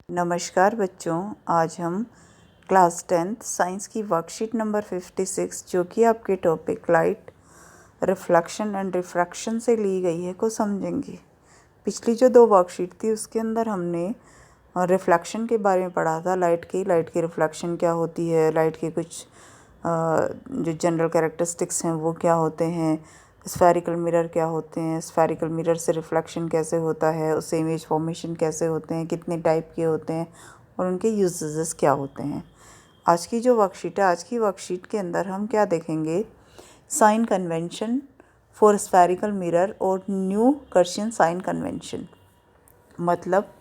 नमस्कार बच्चों, आज हम क्लास 10th साइंस की वर्कशीट नंबर 56 जो कि आपके topic light reflection and refraction से ली गई है को समझेंगे। पिछली जो 2 वर्कशीट थी उसके अंदर हमने रिफ्लेक्शन के बारे में पढ़ा था। लाइट की रिफ्लेक्शन क्या होती है, लाइट के कुछ जो जनरल कैरेक्टरिस्टिक्स हैं वो क्या होते हैं, स्फेरिकल मिरर क्या होते हैं, स्फेरिकल मिरर से रिफ्लेक्शन कैसे होता है, उससे इमेज फॉर्मेशन कैसे होते हैं, कितने टाइप के होते हैं और उनके यूजेस क्या होते हैं। आज की जो वर्कशीट है, आज की वर्कशीट के अंदर हम क्या देखेंगे, sign convention for spherical mirror और न्यू कर्शियन साइन कन्वेंशन। मतलब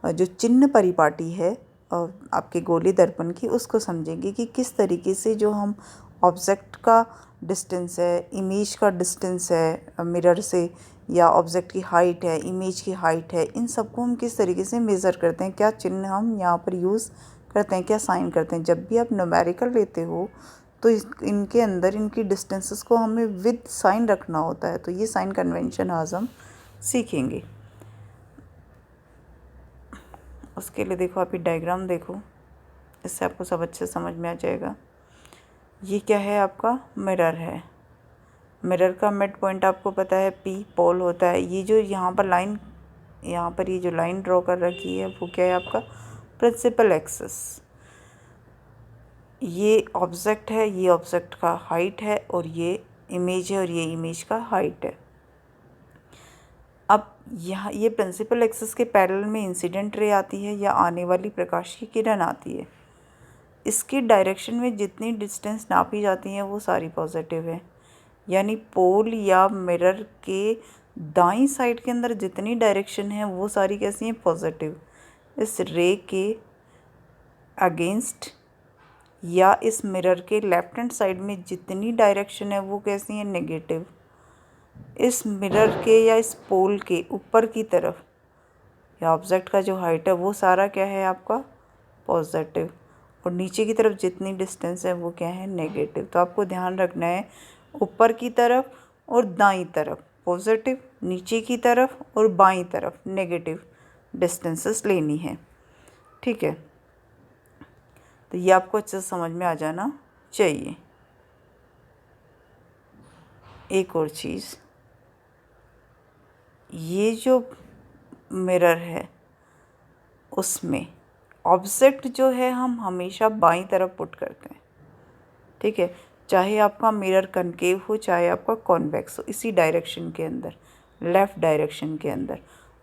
जो चिन्ह परिपाटी है आपके गोली दर्पण की, उसको समझेंगे कि किस तरीके से जो हम ऑब्जेक्ट का डिस्टेंस है, इमेज का डिस्टेंस है मिरर से, या ऑब्जेक्ट की हाइट है, इमेज की हाइट है, इन सबको हम किस तरीके से मेज़र करते हैं, क्या चिन्ह हम यहाँ पर यूज़ करते हैं, क्या साइन करते हैं। जब भी आप न्यूमेरिकल लेते हो तो इनके अंदर इनकी डिस्टेंसेस को हमें विद साइन रखना होता है। तो ये साइन कन्वेंशन आज हम सीखेंगे। उसके लिए देखो, आप ये डायग्राम देखो, इससे आपको सब अच्छे समझ में आ जाएगा। ये क्या है, आपका मिरर है। मिरर का मिड पॉइंट आपको पता है P पोल होता है। ये जो यहाँ पर ये जो लाइन ड्रॉ कर रखी है वो क्या है, आपका प्रिंसिपल एक्सिस। ये ऑब्जेक्ट है, ये ऑब्जेक्ट का हाइट है, और ये इमेज है, और ये इमेज का हाइट है। अब यहाँ ये प्रिंसिपल एक्सिस के पैरेलल में इंसिडेंट रे आती है या आने वाली प्रकाश की किरण आती है। इसकी डायरेक्शन में जितनी डिस्टेंस नापी जाती है वो सारी पॉजिटिव है। यानी पोल या मिरर के दाईं साइड के अंदर जितनी डायरेक्शन है वो सारी कैसी हैं, पॉजिटिव। इस रे के अगेंस्ट या इस मिरर के लेफ्ट हैंड साइड में जितनी डायरेक्शन है वो कैसी है, नेगेटिव। इस मिरर के या इस पोल के ऊपर की तरफ या ऑब्जेक्ट का जो हाइट है वो सारा क्या है, आपका पॉजिटिव, और नीचे की तरफ जितनी डिस्टेंस है वो क्या है, नेगेटिव। तो आपको ध्यान रखना है, ऊपर की तरफ और दाईं तरफ पॉजिटिव, नीचे की तरफ और बाईं तरफ नेगेटिव डिस्टेंसेस लेनी है। ठीक है, तो ये आपको अच्छे से समझ में आ जाना चाहिए। एक और चीज़, ये जो मिरर है उसमें ऑब्जेक्ट जो है हम हमेशा बाईं तरफ पुट करते हैं। ठीक है, चाहे आपका मिरर कनकेव हो चाहे आपका कॉन्वेक्स हो, इसी डायरेक्शन के अंदर, लेफ़्ट डायरेक्शन के अंदर।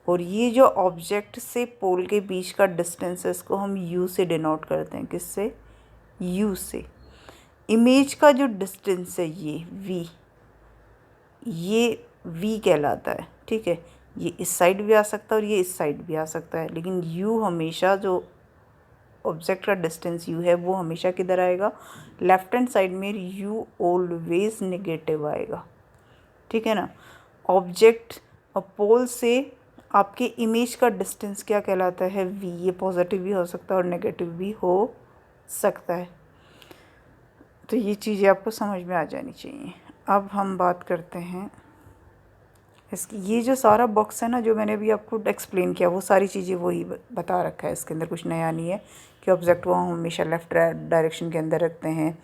और ये जो ऑब्जेक्ट से पोल के बीच का डिस्टेंस है इसको हम यू से डिनोट करते हैं। किससे, यू से। इमेज का जो डिस्टेंस है ये वी कहलाता है। ठीक है, ये इस साइड भी आ सकता है और ये इस साइड भी आ सकता है, लेकिन यू हमेशा, जो ऑब्जेक्ट का डिस्टेंस यू है वो हमेशा किधर आएगा, लेफ्ट हैंड साइड में यू ऑलवेज नेगेटिव आएगा। ठीक है ना। ऑब्जेक्ट और पोल से आपके इमेज का डिस्टेंस क्या कहलाता है, वी। ये पॉजिटिव भी हो सकता है और नेगेटिव भी हो सकता है। तो ये चीज़ें आपको समझ में आ जानी चाहिए। अब हम बात करते हैं इसकी। ये जो सारा बॉक्स है ना, जो मैंने अभी आपको एक्सप्लेन किया, वो सारी चीज़ें वही बता रखा है। इसके अंदर कुछ नया नहीं है कि ऑब्जेक्ट को हम हमेशा लेफ़्ट डायरेक्शन के अंदर रखते हैं।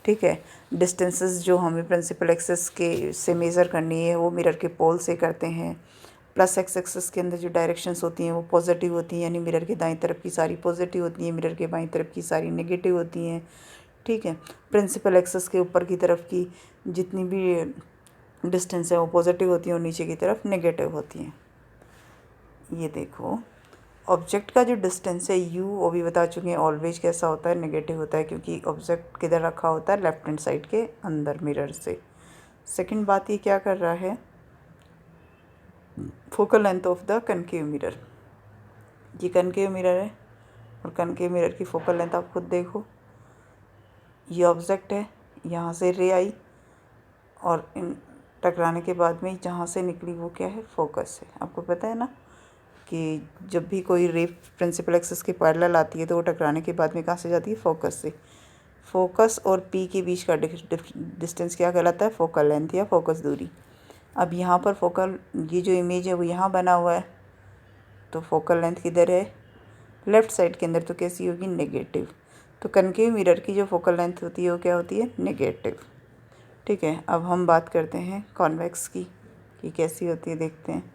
ठीक है, डिस्टेंसेस जो हमें प्रिंसिपल एक्सिस के से मेज़र करनी है वो मिरर के पोल से करते हैं। प्लस एक्स एक्सिस के अंदर जो डायरेक्शंस होती हैं वो पॉजिटिव होती हैं, यानी मिरर के दाईं तरफ की सारी पॉजिटिव होती हैं, मिरर के बाईं तरफ की सारी नेगेटिव होती हैं। ठीक है, प्रिंसिपल एक्सिस के ऊपर की तरफ की जितनी भी डिस्टेंस है वो पॉजिटिव होती है और नीचे की तरफ नेगेटिव होती हैं। ये देखो, ऑब्जेक्ट का जो डिस्टेंस है यू, वो भी बता चुके हैं, ऑलवेज कैसा होता है, नेगेटिव होता है, क्योंकि ऑब्जेक्ट किधर रखा होता है, लेफ्ट हैंड साइड के अंदर मिरर से। सेकंड बात, ये क्या कर रहा है, focal length of the concave mirror. ये कनकेव मिरर है और कनकेव मिरर की फोकल लेंथ आप खुद देखो। ये ऑब्जेक्ट है, यहाँ से रे आई और इन टकराने के बाद में जहाँ से निकली वो क्या है, फोकस है। आपको पता है ना कि जब भी कोई रे प्रिंसिपल एक्सिस के पैरेलल आती है तो वो टकराने के बाद में कहाँ से जाती है, फोकस से। फोकस और पी के बीच का डिस्टेंस क्या कहलाता है, फोकल लेंथ या फोकस दूरी। अब यहाँ पर फोकल, ये जो इमेज है वो यहाँ बना हुआ है, तो फोकल लेंथ किधर है, लेफ़्ट साइड के अंदर तो कैसी होगी, नेगेटिव। तो कनकेव मिरर की जो फोकल लेंथ होती है वो क्या होती है, नेगेटिव। ठीक है, अब हम बात करते हैं कॉन्वेक्स की कि कैसी होती है, देखते हैं।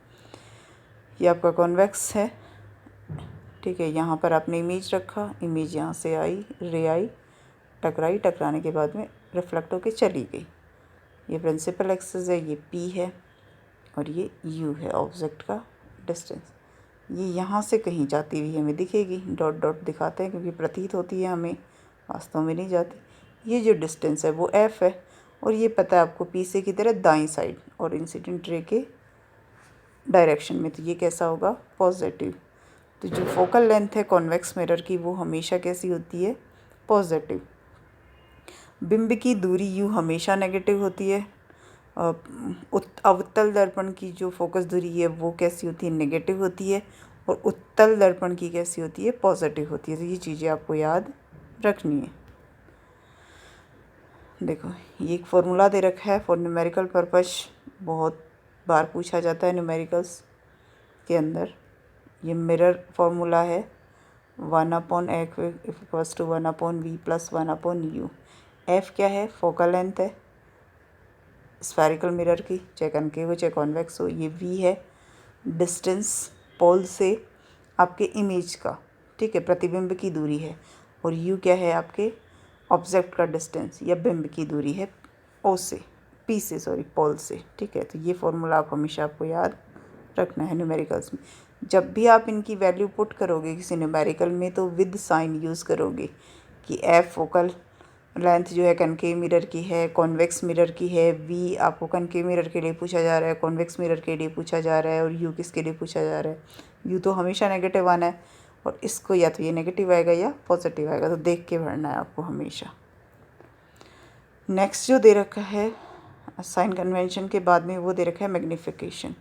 ये आपका कॉन्वेक्स है। ठीक है, यहाँ पर आपने इमेज रखा, इमेज यहाँ से आई, रे आई, टकराई, टकराने के बाद में रिफ्लेक्ट होके चली गई। ये प्रिंसिपल एक्सिस है, ये पी है और ये यू है ऑब्जेक्ट का डिस्टेंस। ये यहाँ से कहीं जाती हुई हमें दिखेगी, डॉट डॉट दिखाते हैं क्योंकि प्रतीत होती है हमें, वास्तव में नहीं जाती। ये जो डिस्टेंस है वो एफ़ है और ये पता है आपको पी से की तरह दाईं साइड और इंसिडेंट रे के डायरेक्शन में, तो ये कैसा होगा, पॉजिटिव। तो जो फोकल लेंथ है कॉन्वेक्स मिरर की वो हमेशा कैसी होती है, पॉजिटिव। बिंब की दूरी यू हमेशा नेगेटिव होती है। अवतल दर्पण की जो फोकस दूरी है वो कैसी होती है, नेगेटिव होती है। और उत्तल दर्पण की कैसी होती है, पॉजिटिव होती है। तो ये चीज़ें आपको याद रखनी है। देखो ये एक फॉर्मूला दे रखा है फॉर न्यूमेरिकल पर्पस, बहुत बार पूछा जाता है न्यूमेरिकल्स के अंदर। ये मिरर फार्मूला है 1/x equals to 1/v plus 1/u। F क्या है, फोकल लेंथ है स्फेरिकल मिरर की, चाहे कनकेव हो चाहे कॉन्वेक्स हो। ये v है डिस्टेंस पोल से आपके इमेज का, ठीक है, प्रतिबिंब की दूरी है। और u क्या है, आपके ऑब्जेक्ट का डिस्टेंस या बिंब की दूरी है ओ से, p से, सॉरी, पोल से। ठीक है, तो ये फॉर्मूला आप हमेशा आपको याद रखना है न्यूमेरिकल्स में। जब भी आप इनकी वैल्यू पुट करोगे किसी न्यूमेरिकल में तो विद साइन यूज़ करोगे कि एफ फोकल लेंथ जो है कनकेव मिरर की है, कॉन्वेक्स मिरर की है, वी आपको कनकेव मिरर के लिए पूछा जा रहा है, कॉन्वेक्स मिरर के लिए पूछा जा रहा है, और यू किसके लिए पूछा जा रहा है। यू तो हमेशा नेगेटिव आना है और इसको या तो ये नेगेटिव आएगा या पॉजिटिव आएगा, तो देख के भरना है आपको हमेशा। नेक्स्ट जो दे रखा है साइन कन्वेंशन के बाद में वो दे रखा है मैग्नीफिकेशन।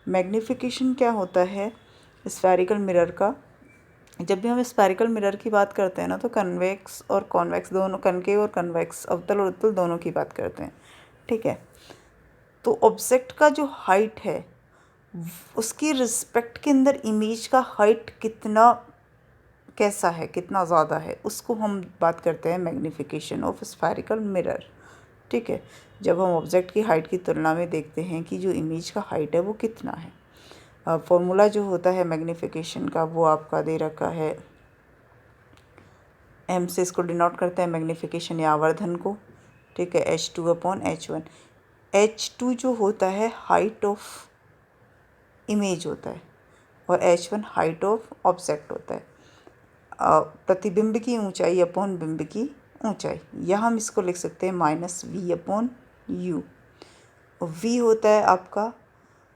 मैग्नीफिकेशन क्या होता है स्फेरिकल मिरर का। जब भी हम स्फेरिकल मिरर की बात करते हैं ना तो कन्वेक्स और कॉन्वेक्स दोनों, कनकेव और कन्वेक्स, अवतल और उत्तल दोनों की बात करते हैं। ठीक है, तो ऑब्जेक्ट का जो हाइट है उसकी रिस्पेक्ट के अंदर इमेज का हाइट कितना, कैसा है, कितना ज़्यादा है, उसको हम बात करते हैं मैग्नीफिकेशन ऑफ स्फेरिकल मिरर। ठीक है, जब हम ऑब्जेक्ट की हाइट की तुलना में देखते हैं कि जो इमेज का हाइट है वो कितना है। फॉर्मूला जो होता है मैग्नीफिकेशन का वो आपका दे रखा है, m से इसको डिनोट करते हैं मैग्नीफिकेशन या आवर्धन को। ठीक है, h2/h1। h2 जो होता है हाइट ऑफ इमेज होता है और h1 हाइट ऑफ ऑब्जेक्ट होता है। प्रतिबिंब की ऊंचाई अपॉन बिंब की ऊंचाई, या हम इसको लिख सकते हैं -v/u। v होता है आपका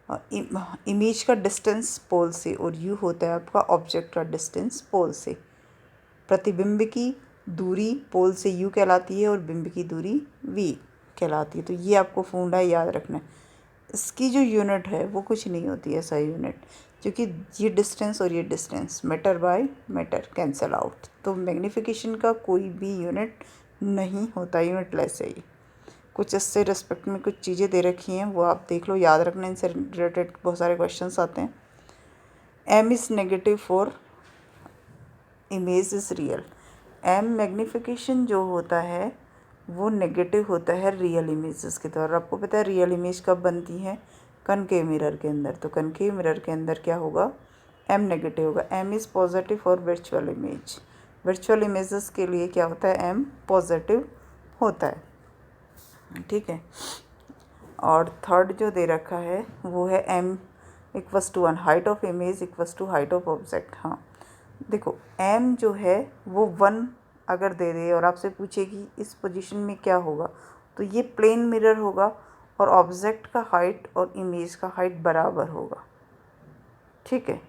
इमेज का डिस्टेंस पोल से और u होता है आपका ऑब्जेक्ट का डिस्टेंस पोल से। प्रतिबिंब की दूरी पोल से u कहलाती है और बिंब की दूरी v कहलाती है। तो ये आपको फॉर्मूला याद रखना है। इसकी जो यूनिट है वो कुछ नहीं होती है सही यूनिट, क्योंकि ये डिस्टेंस और ये distance metre by metre cancel out. तो मैग्नीफिकेशन का कोई भी यूनिट नहीं होता, यूनिट लेस है ये। कुछ इससे रिस्पेक्ट में कुछ चीज़ें दे रखी हैं वो आप देख लो, याद रखना, इनसे रिलेटेड बहुत सारे क्वेश्चंस आते हैं। m is negative for image is real. m magnification जो होता है वो नेगेटिव होता है रियल इमेजेस के तौर। आपको पता है रियल इमेज कब बनती है, कनकेव मिरर के अंदर। तो कनकेव मिरर के अंदर क्या होगा, m नेगेटिव होगा। m is positive for virtual image. Virtual images के लिए क्या होता है, m पॉजिटिव होता है। ठीक है, और थर्ड जो दे रखा है वो है m equals to 1, height of image equals to height of object. हाँ देखो m जो है वो 1 अगर दे दे और आपसे पूछे कि इस पोजीशन में क्या होगा, तो ये प्लेन मिरर होगा और ऑब्जेक्ट का हाइट और इमेज का हाइट बराबर होगा। ठीक है,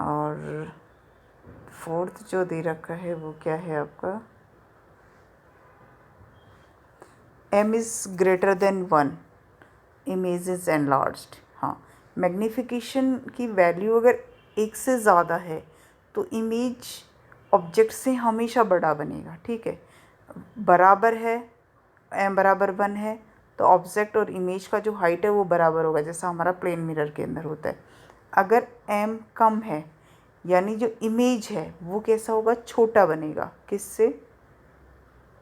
और फोर्थ जो दे रखा है वो क्या है आपका, m is greater than 1, image is enlarged. हाँ, मैग्नीफिकेशन की वैल्यू अगर 1 से ज़्यादा है तो इमेज ऑब्जेक्ट से हमेशा बड़ा बनेगा। ठीक है, बराबर है, m बराबर 1 है तो ऑब्जेक्ट और इमेज का जो हाइट है वो बराबर होगा, जैसा हमारा प्लेन मिरर के अंदर होता है। अगर m कम है यानी जो इमेज है वो कैसा होगा, छोटा बनेगा। किससे?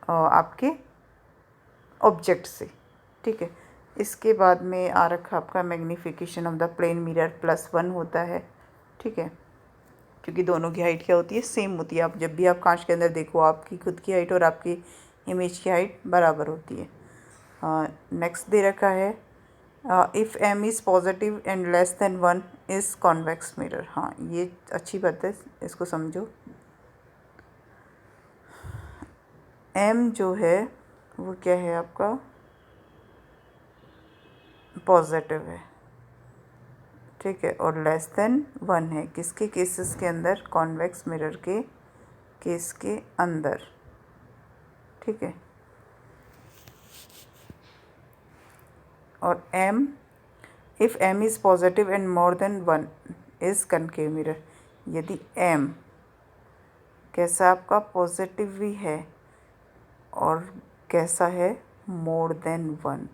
आपके ऑब्जेक्ट से, ठीक है। इसके बाद में आ रखा आपका magnification of the plane mirror +1 होता है, ठीक है, क्योंकि दोनों की हाइट क्या होती है, सेम होती है। आप जब भी आप कांच के अंदर देखो, आपकी खुद की हाइट और आपकी इमेज की हाइट बराबर होती है। नेक्स्ट दे रखा है if m is positive and less than 1 is convex mirror. हाँ, ये अच्छी बात है, इसको समझो। m जो है वो क्या है आपका, पॉजिटिव है, ठीक है, और लेस देन 1 है। किसके केसेस के अंदर? कॉन्वेक्स मिरर के केस के अंदर, ठीक है। और m, if m is positive and more than 1 is concave mirror. यदि m कैसा आपका, पॉजिटिव भी है और कैसा है, मोर देन 1,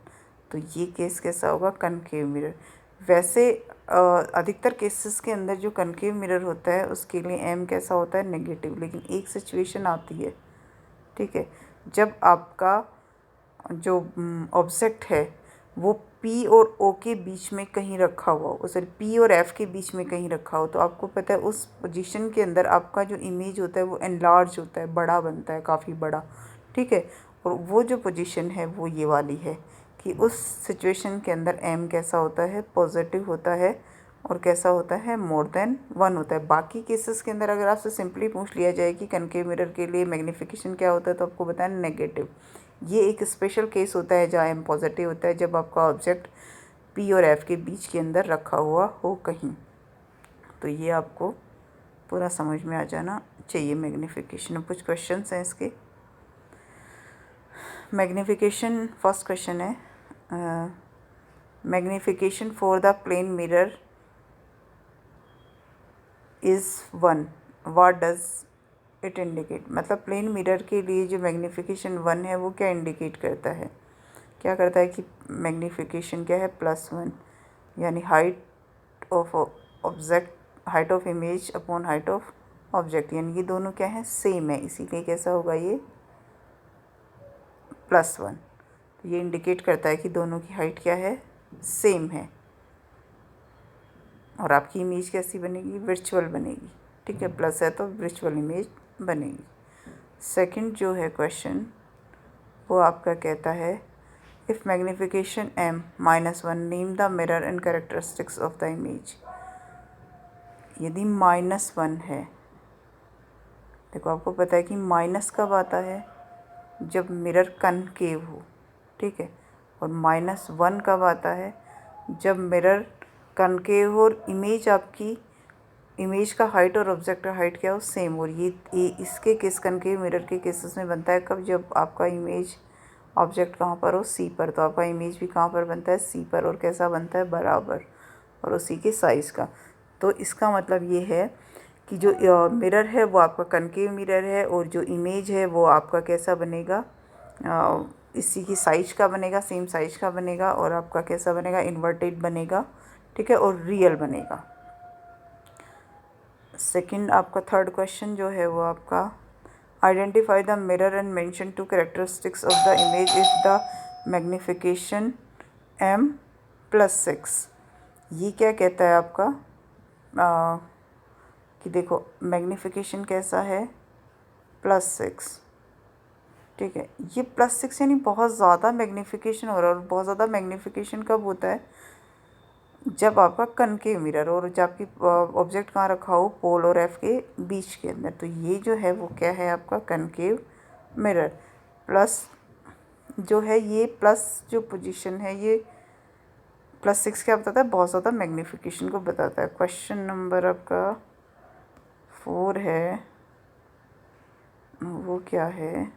तो ये केस कैसा होगा, कनकेव मिरर। वैसे अधिकतर केसेस के अंदर जो कनकेव मिरर होता है उसके लिए m कैसा होता है, नेगेटिव। लेकिन एक सिचुएशन आती है, ठीक है, जब आपका जो ऑब्जेक्ट है वो P और O के बीच में कहीं रखा हुआ हो, सॉरी P और F के बीच में कहीं रखा हो, तो आपको पता है उस पोजीशन के अंदर आपका जो इमेज होता है वो एनलार्ज होता है, बड़ा बनता है, काफ़ी बड़ा, ठीक है। और वो जो पोजीशन है वो ये वाली है कि उस सिचुएशन के अंदर m कैसा होता है, पॉजिटिव होता है, और कैसा होता है, मोर देन 1 होता है। बाकी केसेस के अंदर अगर आपसे सिंपली पूछ लिया जाए कि कनकेव मिरर के लिए मैग्नीफिकेशन क्या होता है, तो आपको बताना नेगेटिव। ये एक स्पेशल केस होता है जहाँ m पॉजिटिव होता है, जब आपका ऑब्जेक्ट P और F के बीच के अंदर रखा हुआ हो कहीं। तो ये आपको पूरा समझ में आ जाना चाहिए मैग्नीफिकेशन। कुछ क्वेश्चंस हैं इसके। मैग्नीफिकेशन, फर्स्ट क्वेश्चन है magnification for the plane mirror is 1, what does it indicate. मतलब प्लेन मिरर के लिए जो मैग्नीफिकेशन 1 है वो क्या इंडिकेट करता है, क्या करता है कि मैग्नीफिकेशन क्या है, +1, यानी height of object, height of image upon height of object, यानी ये दोनों क्या है, सेम है, इसीलिए कैसा होगा ये, +1। तो ये इंडिकेट करता है कि दोनों की हाइट क्या है, सेम है, और आपकी इमेज कैसी बनेगी, वर्चुअल बनेगी, ठीक है, प्लस है तो वर्चुअल इमेज बनेगी। सेकंड जो है क्वेश्चन वो आपका कहता है if magnification m -1 name the mirror and characteristics of the image. यदि -1 है, देखो आपको पता है कि माइनस कब आता है, जब मिरर कनकेव हो, ठीक है, और -1 कब आता है, जब मिरर कनकेव हो और इमेज आपकी, इमेज का हाइट और ऑब्जेक्ट का हाइट क्या हो, सेम। और ये इसके केस, कनकेव मिरर के केसेस में बनता है कब, जब आपका इमेज, ऑब्जेक्ट कहाँ पर हो, C पर, तो आपका इमेज भी कहाँ पर बनता है, C पर, और कैसा बनता है, बराबर, और उसी के साइज़ का। तो इसका मतलब ये है कि जो मिरर है वो आपका कनकेव मिरर है, और जो इमेज है वो आपका कैसा बनेगा, इसी की साइज का बनेगा, सेम साइज का बनेगा, और आपका कैसा बनेगा, इन्वर्टेड बनेगा, ठीक है, और रियल बनेगा। सेकंड आपका थर्ड क्वेश्चन जो है वो आपका identify the mirror and mention 2 characteristics of the image if the magnification m+6। ये क्या कहता है आपका कि देखो मैग्नीफिकेशन कैसा है, +6, ठीक है। ये +6 यानी बहुत ज़्यादा मैग्नीफिकेशन हो रहा है, और बहुत ज़्यादा मैग्नीफिकेशन कब होता है, जब आपका कनकेव मिरर और जब आपकी ऑब्जेक्ट कहाँ रखा हो, पोल और F के बीच के अंदर। तो ये जो है वो क्या है आपका, कनकेव मिरर। प्लस जो है ये प्लस जो पोजीशन है ये +6 क्या बताता है, बहुत ज़्यादा मैग्नीफिकेशन को बताता है। क्वेश्चन नंबर आपका 4 है, वो क्या है,